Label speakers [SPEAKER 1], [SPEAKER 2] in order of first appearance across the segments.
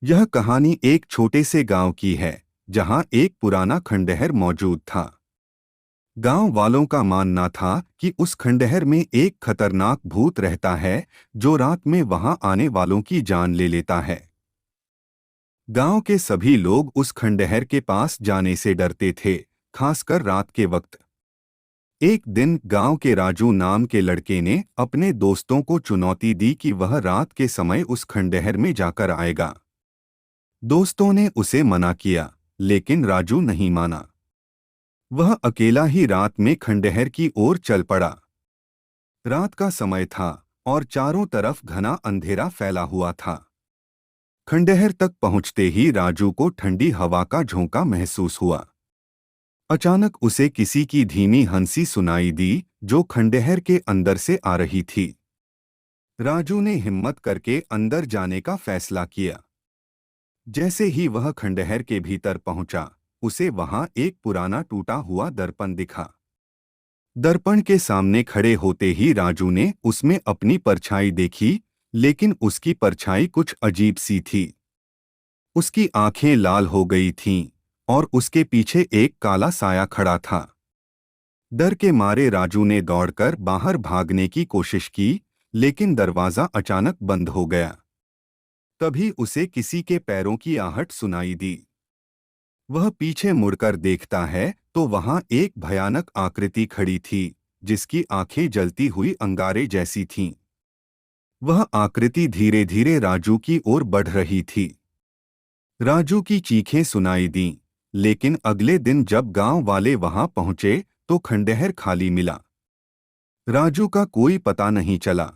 [SPEAKER 1] यह कहानी एक छोटे से गांव की है जहां एक पुराना खंडहर मौजूद था। गांव वालों का मानना था कि उस खंडहर में एक खतरनाक भूत रहता है जो रात में वहां आने वालों की जान ले लेता है। गांव के सभी लोग उस खंडहर के पास जाने से डरते थे, खासकर रात के वक्त। एक दिन गांव के राजू नाम के लड़के ने अपने दोस्तों को चुनौती दी कि वह रात के समय उस खंडहर में जाकर आएगा। दोस्तों ने उसे मना किया, लेकिन राजू नहीं माना। वह अकेला ही रात में खंडहर की ओर चल पड़ा। रात का समय था और चारों तरफ घना अंधेरा फैला हुआ था। खंडहर तक पहुंचते ही राजू को ठंडी हवा का झोंका महसूस हुआ। अचानक उसे किसी की धीमी हंसी सुनाई दी, जो खंडहर के अंदर से आ रही थी। राजू ने हिम्मत करके अंदर जाने का फैसला किया। जैसे ही वह खंडहर के भीतर पहुंचा, उसे वहां एक पुराना टूटा हुआ दर्पण दिखा। दर्पण के सामने खड़े होते ही राजू ने उसमें अपनी परछाई देखी, लेकिन उसकी परछाई कुछ अजीब सी थी। उसकी आंखें लाल हो गई थीं और उसके पीछे एक काला साया खड़ा था। डर के मारे राजू ने दौड़कर बाहर भागने की कोशिश की, लेकिन दरवाजा अचानक बंद हो गया। तभी उसे किसी के पैरों की आहट सुनाई दी। वह पीछे मुड़कर देखता है तो वहां एक भयानक आकृति खड़ी थी, जिसकी आंखें जलती हुई अंगारे जैसी थीं। वह आकृति धीरे धीरे राजू की ओर बढ़ रही थी। राजू की चीखें सुनाई दीं, लेकिन अगले दिन जब गांव वाले वहां पहुंचे तो खंडहर खाली मिला। राजू का कोई पता नहीं चला।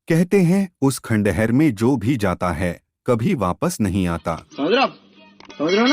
[SPEAKER 1] कहते हैं उस खंडहर में जो भी जाता है कभी वापस नहीं आता।
[SPEAKER 2] समझ रहे हो ना?